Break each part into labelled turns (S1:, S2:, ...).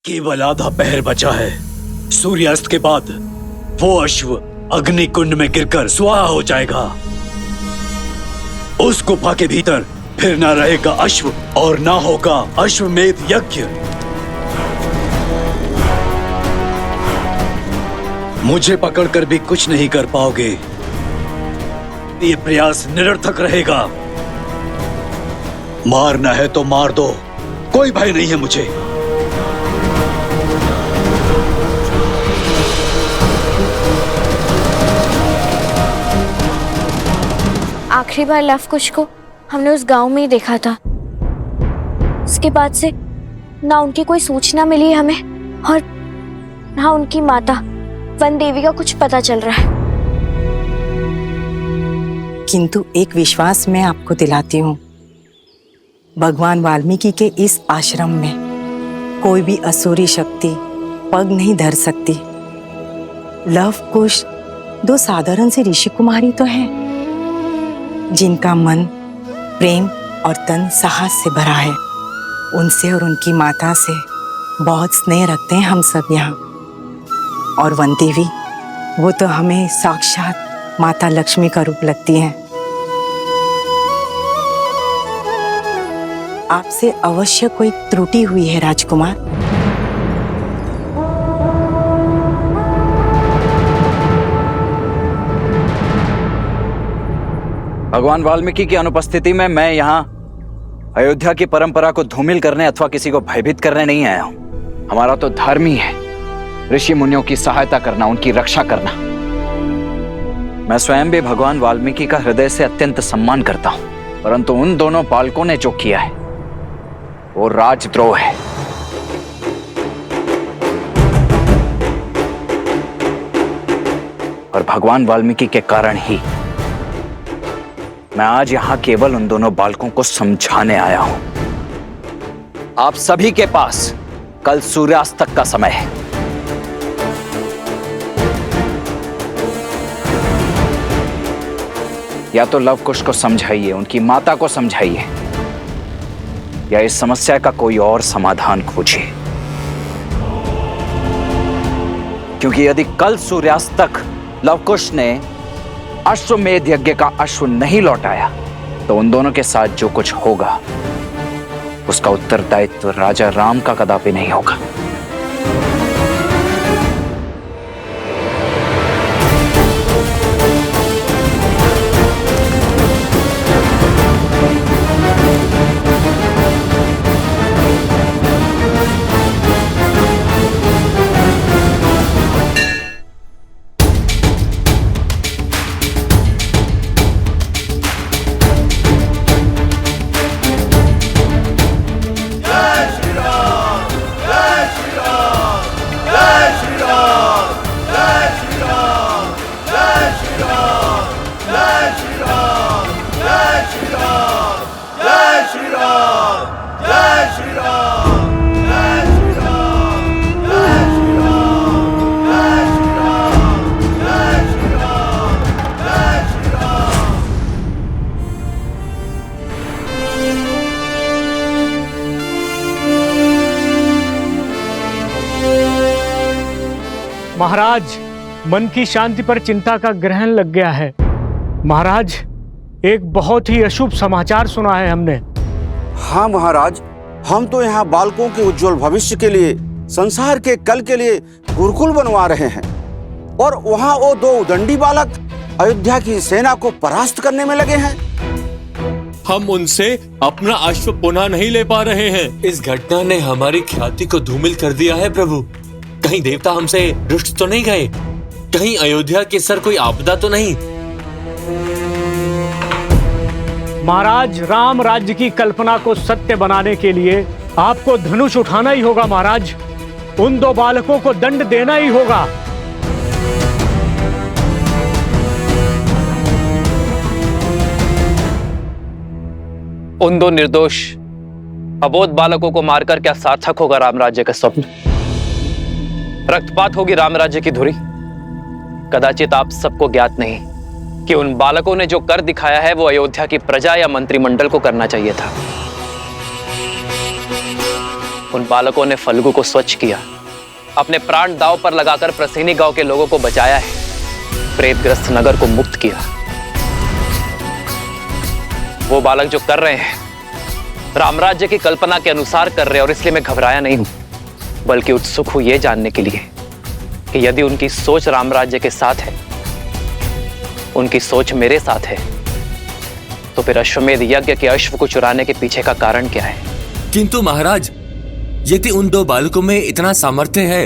S1: केवल आधा पहर बचा है। सूर्यास्त के बाद वो अश्व अग्नि कुंड में गिरकर स्वाहा हो जाएगा। उस गुफा के भीतर फिर ना रहेगा अश्व और ना होगा अश्वमेध यज्ञ। मुझे पकड़कर भी कुछ नहीं कर पाओगे। ये प्रयास निरर्थक रहेगा। मारना है तो मार दो, कोई भय नहीं है मुझे।
S2: आखिरी बार लवकुश को हमने उस गांव में ही देखा था। उसके बाद से ना उनकी कोई सूचना मिली है हमें और ना उनकी माता वन देवी का कुछ पता चल रहा है।
S3: किंतु एक विश्वास मैं आपको दिलाती हूँ, भगवान वाल्मीकि के इस आश्रम में कोई भी असुरी शक्ति पग नहीं धर सकती। लवकुश दो साधारण से ऋषि कुमारी तो हैं, जिनका मन प्रेम और तन साहस से भरा है। उनसे और उनकी माता से बहुत स्नेह रखते हैं हम सब यहाँ। और वन देवी, वो तो हमें साक्षात माता लक्ष्मी का रूप लगती हैं। आपसे अवश्य कोई त्रुटि हुई है राजकुमार।
S4: भगवान वाल्मीकि की अनुपस्थिति में मैं यहाँ अयोध्या की परंपरा को धूमिल करने अथवा किसी को भयभीत करने नहीं आया हूँ। हमारा तो धर्म ही है ऋषि मुनियों की सहायता करना, उनकी रक्षा करना। मैं स्वयं भी भगवान वाल्मीकि का हृदय से अत्यंत सम्मान करता हूँ, परंतु उन दोनों बालकों ने जो किया है वो राजद्रोह है। और भगवान वाल्मीकि के कारण ही मैं आज यहां केवल उन दोनों बालकों को समझाने आया हूं। आप सभी के पास कल सूर्यास्त तक का समय है। या तो लवकुश को समझाइए, उनकी माता को समझाइए, या इस समस्या का कोई और समाधान खोजिए। क्योंकि यदि कल सूर्यास्त तक लवकुश ने अश्वमेध यज्ञ का अश्व नहीं लौटाया तो उन दोनों के साथ जो कुछ होगा उसका उत्तरदायित्व राजा राम का कदापि नहीं होगा।
S5: महाराज, मन की शांति पर चिंता का ग्रहण लग गया है। महाराज, एक बहुत ही अशुभ समाचार सुना है हमने।
S6: हाँ महाराज, हम तो यहाँ बालकों के उज्जवल भविष्य के लिए, संसार के कल के लिए गुरुकुल बनवा रहे हैं, और वहाँ वो दो उदंडी बालक अयोध्या की सेना को परास्त करने में लगे हैं।
S7: हम उनसे अपना अश्व पुनः नहीं ले पा रहे हैं। इस घटना ने हमारी ख्याति को धूमिल कर दिया है प्रभु। कहीं देवता हमसे रुष्ट तो नहीं गए? कहीं अयोध्या के सर कोई आपदा तो नहीं?
S5: महाराज, राम राज्य की कल्पना को सत्य बनाने के लिए आपको धनुष उठाना ही होगा महाराज। उन दो बालकों को दंड देना ही होगा।
S8: उन दो निर्दोष अबोध बालकों को मारकर क्या सार्थक होगा राम राज्य का स्वप्न? रक्तपात होगी राम राज्य की धुरी। कदाचित आप सबको ज्ञात नहीं कि उन बालकों ने जो कर दिखाया है वो अयोध्या की प्रजा या मंत्रिमंडल को करना चाहिए था। उन बालकों ने फल्गु को स्वच्छ किया, अपने प्राण दांव पर लगाकर प्रसेनी गांव के लोगों को बचाया है, प्रेतग्रस्त नगर को मुक्त किया। वो बालक जो कर रहे हैं रामराज्य की कल्पना के अनुसार कर रहे हैं, और इसलिए मैं घबराया नहीं हूं, बल्कि उत्सुक हूं ये जानने के लिए कि यदि उनकी सोच रामराज्य के साथ है, उनकी सोच मेरे साथ है, तो फिर अश्वमेध यज्ञ के अश्व को चुराने के पीछे का कारण क्या है?
S7: किंतु महाराज, यदि उन दो बालकों में इतना सामर्थ्य है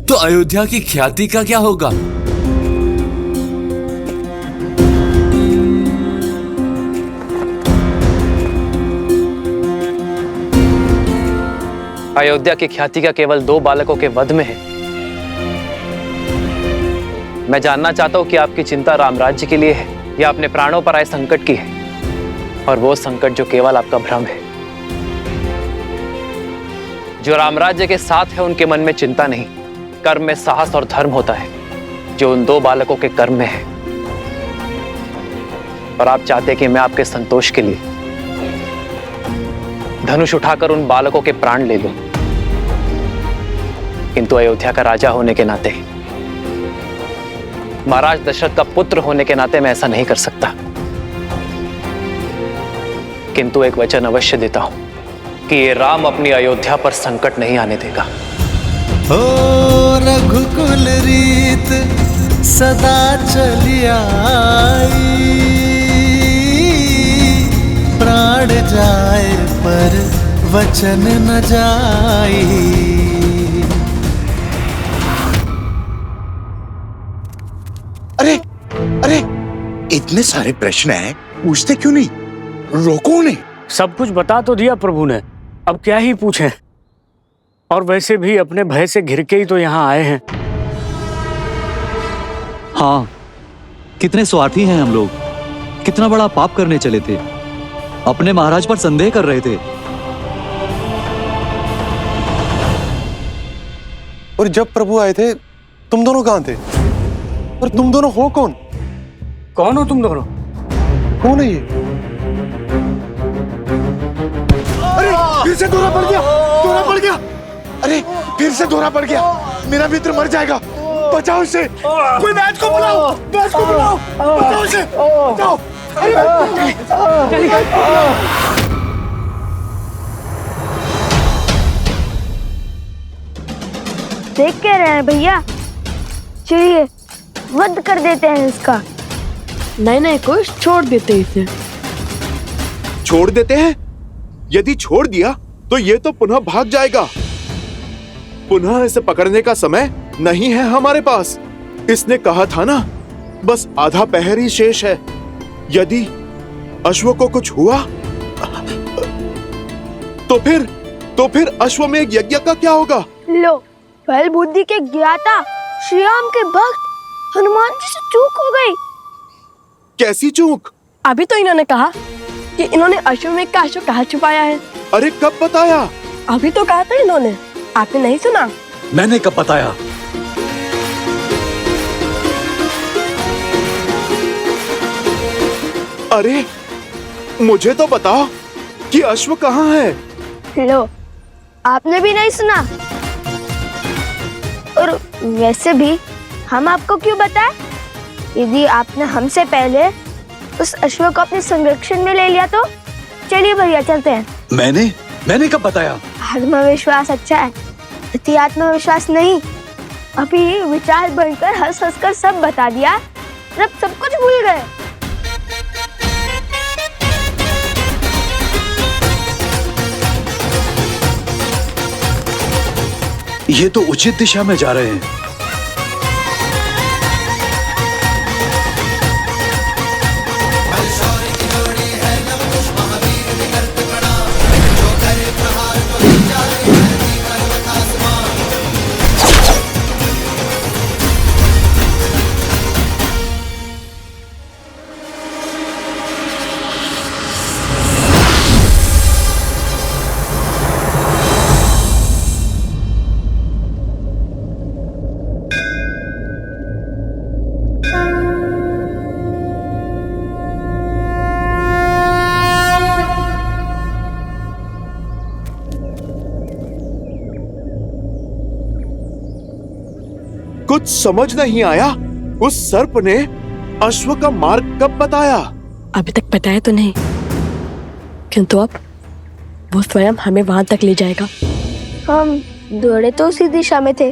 S7: तो अयोध्या की ख्याति का क्या होगा?
S8: अयोध्या की ख्याति का केवल 2 बालकों के वध में है। मैं जानना चाहता हूं कि आपकी चिंता रामराज्य के लिए है या अपने प्राणों पर आए संकट की है, और वो संकट जो केवल आपका भ्रम है। जो रामराज्य के साथ है उनके मन में चिंता नहीं, कर्म में साहस और धर्म होता है, जो उन 2 बालकों के कर्म में है। और आप चाहते कि मैं आपके संतोष के लिए धनुष उठाकर उन बालकों के प्राण ले लूं, किंतु अयोध्या का राजा होने के नाते, महाराज दशरथ का पुत्र होने के नाते मैं ऐसा नहीं कर सकता। किंतु एक वचन अवश्य देता हूं कि ये राम अपनी अयोध्या पर संकट नहीं आने देगा।
S9: ओ रघुकुल रीत सदा चली आई, प्राण जाए पर वचन न जाई।
S10: अरे अरे, इतने सारे प्रश्न हैं, पूछते क्यों नहीं? रोको उन्हें।
S5: सब कुछ बता तो दिया प्रभु ने, अब क्या ही पूछें। और वैसे भी अपने भय से घिर के ही तो यहाँ आए हैं।
S1: हाँ, कितने स्वार्थी हैं हम लोग, कितना बड़ा पाप करने चले थे, अपने महाराज पर संदेह कर रहे थे।
S11: और जब प्रभु आए थे तुम दोनों कहाँ थे? और तुम दोनों हो कौन?
S5: कौन हो तुम दोनों?
S11: कौन है ये? अरे फिर से दौरा पड़ गया, दौरा पड़ गया। अरे फिर से दौरा पड़ गया, मेरा मित्र मर जाएगा, बचाओ इसे। कोई वैद्य को बुलाओ, वैद्य को बुलाओ, बचाओ इसे, बचाओ।
S2: देख के रहे हैं भैया, चलिए वध कर देते हैं इसका।
S12: नहीं कुछ छोड़ देते इसे।
S11: छोड़ देते हैं? यदि छोड़ दिया तो ये तो पुनः भाग जाएगा। पुनः इसे पकड़ने का समय नहीं है हमारे पास। इसने कहा था ना, बस आधा पहर ही शेष है। यदि अश्व को कुछ हुआ तो फिर अश्वमेध यज्ञ का क्या होगा?
S2: लो, बल बुद्धि के ज्ञाता श्री राम के भक्त हनुमान जी से चूक हो गई।
S11: कैसी चूक?
S12: अभी तो इन्होंने कहा कि इन्होंने अश्वमेध का अश्व कहाँ छुपाया है।
S11: अरे कब बताया?
S12: अभी तो कहा था इन्होंने, आपने नहीं सुना?
S1: मैंने कब बताया?
S11: अरे मुझे तो बताओ कि अश्व कहाँ है?
S2: लो, आपने भी नहीं सुना। और वैसे भी हम आपको क्यों बताएं? यदि आपने हमसे पहले उस अश्व को अपने संरक्षण में ले लिया तो चलिए भैया चलते हैं।
S1: मैंने कब बताया?
S2: आत्मविश्वास अच्छा है, अति आत्मविश्वास नहीं। अभी विचार बनकर हंस हंस कर सब बता दिया, अब सब कुछ भूल गए।
S1: ये तो उचित दिशा में जा रहे हैं।
S11: कुछ समझ नहीं आया। उस सर्प ने अश्व का मार्ग कब बताया?
S12: अभी तक बताया तो नहीं, किंतु अब वो स्वयं हमें वहां तक ले जाएगा।
S2: हम दौड़े तो उसी दिशा में थे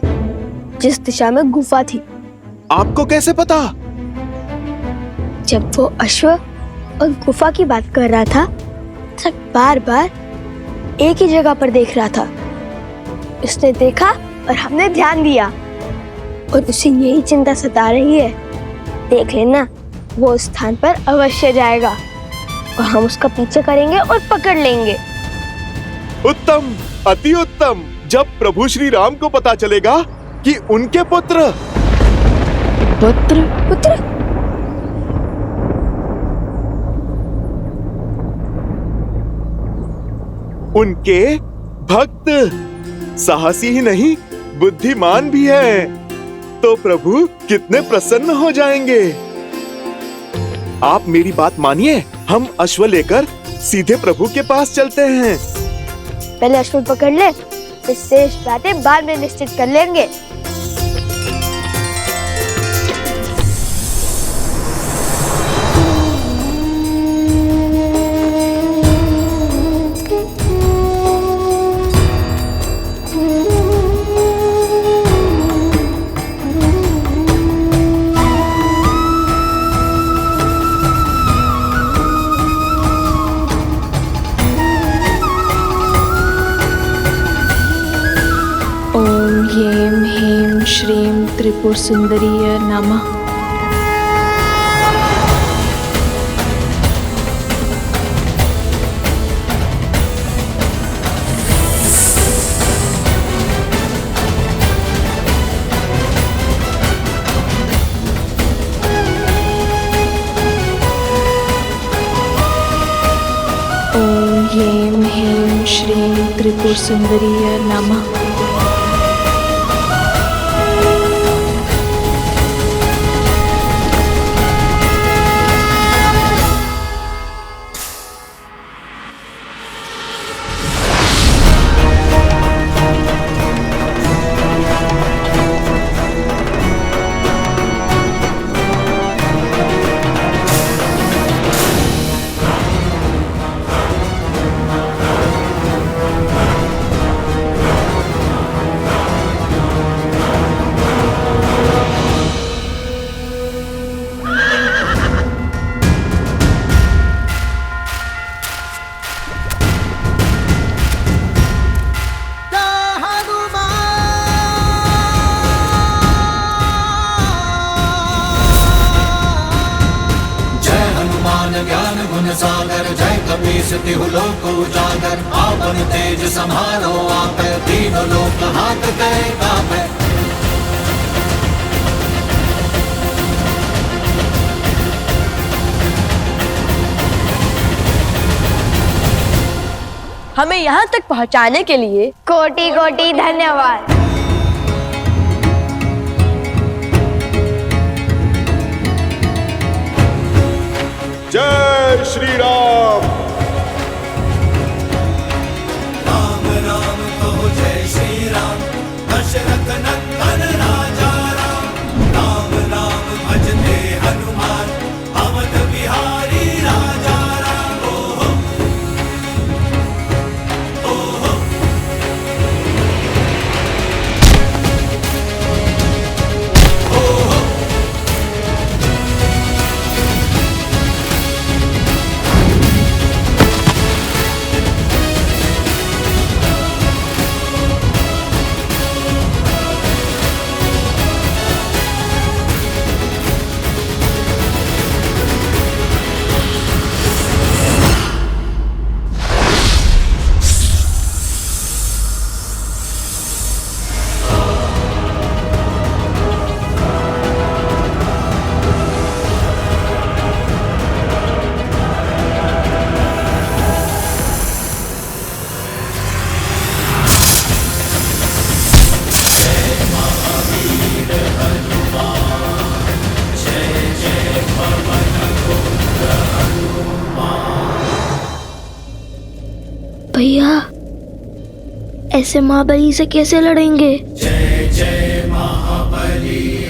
S2: जिस दिशा में गुफा थी।
S11: आपको कैसे पता?
S2: जब वो अश्व और गुफा की बात कर रहा था, तब बार बार एक ही जगह पर देख रहा था। उसने देखा और हमने ध्यान दिया, और उसे यही चिंता सता रही है। देख लेना, वो उस स्थान पर अवश्य जाएगा और हम उसका पीछे करेंगे और पकड़ लेंगे।
S11: उत्तम, अति उत्तम। जब प्रभु श्री राम को पता चलेगा कि उनके पुत्र उनके भक्त साहसी ही नहीं बुद्धिमान भी है, तो प्रभु कितने प्रसन्न हो जाएंगे। आप मेरी बात मानिए, हम अश्व लेकर सीधे प्रभु के पास चलते हैं।
S2: पहले अश्व पकड़ ले, फिर शेष बातें बाद में निश्चित कर लेंगे।
S13: ह्रीं ह्रीं श्रीं त्रिपुर सुंदरीय नमः। ओम ह्रीं ह्रीं श्रीं त्रिपुर सुंदरीय नमः।
S9: ज्ञान गुण सागर, जय कपीस तिहु लोक उजागर। आपन तेज समारो आपै, तीनों लोक हाथ करै कापै।
S12: हमें यहाँ तक पहुँचाने के लिए
S2: कोटि कोटि धन्यवाद।
S11: जय श्री राम।
S9: राम राम कहो जय श्री राम, दशरथ नंदन राजा राम। राम राम भजते हनुमान, अवध बिहारी राजा राम। ओहो ओहो ओहो।
S2: भैया, ऐसे महाबली से कैसे लड़ेंगे?
S9: जय जय महाबली।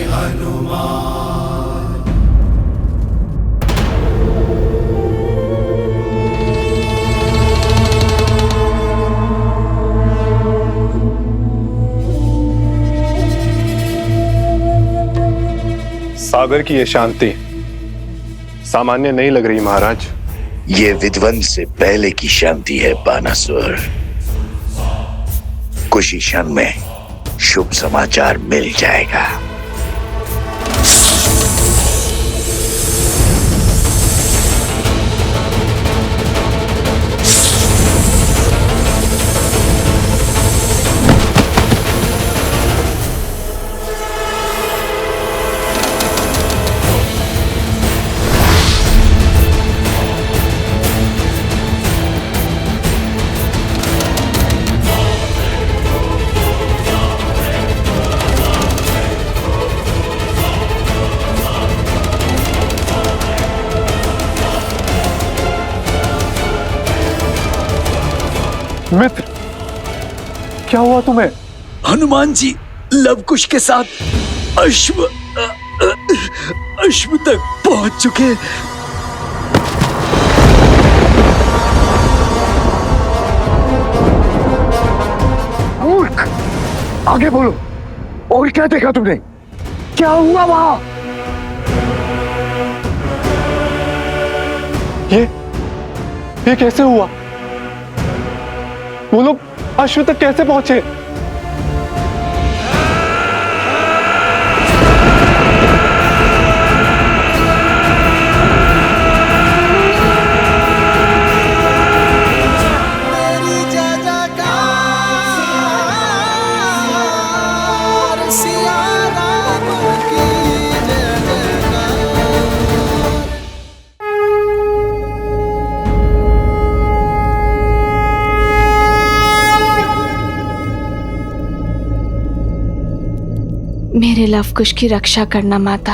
S11: सागर की ये शांति सामान्य नहीं लग रही महाराज।
S10: ये विध्वंस से पहले की शांति है बानासुर। कुछ ही क्षण में शुभ समाचार मिल जाएगा।
S11: मित्र, क्या हुआ तुम्हें?
S14: हनुमान जी लवकुश के साथ अश्व तक पहुंच चुके।
S11: मूर्ख, आगे बोलो। और क्या देखा तुमने? क्या हुआ वहां? ये कैसे हुआ? वो लोग अश्व तक कैसे पहुंचे?
S13: मेरे लवकुश की रक्षा करना माता।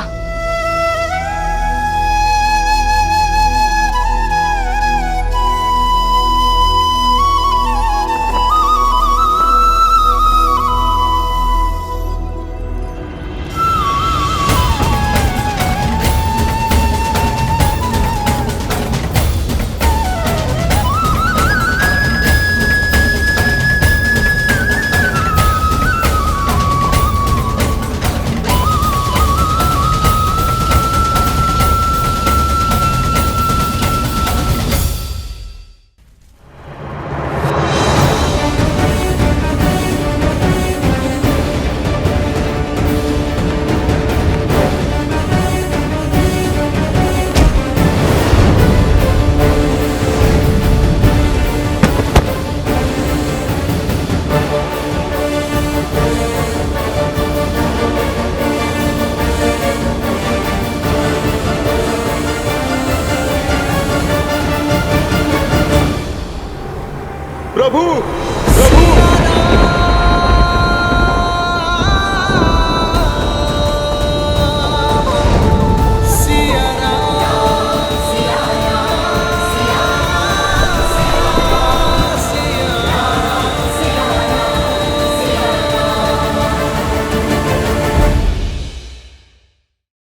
S11: प्रभु,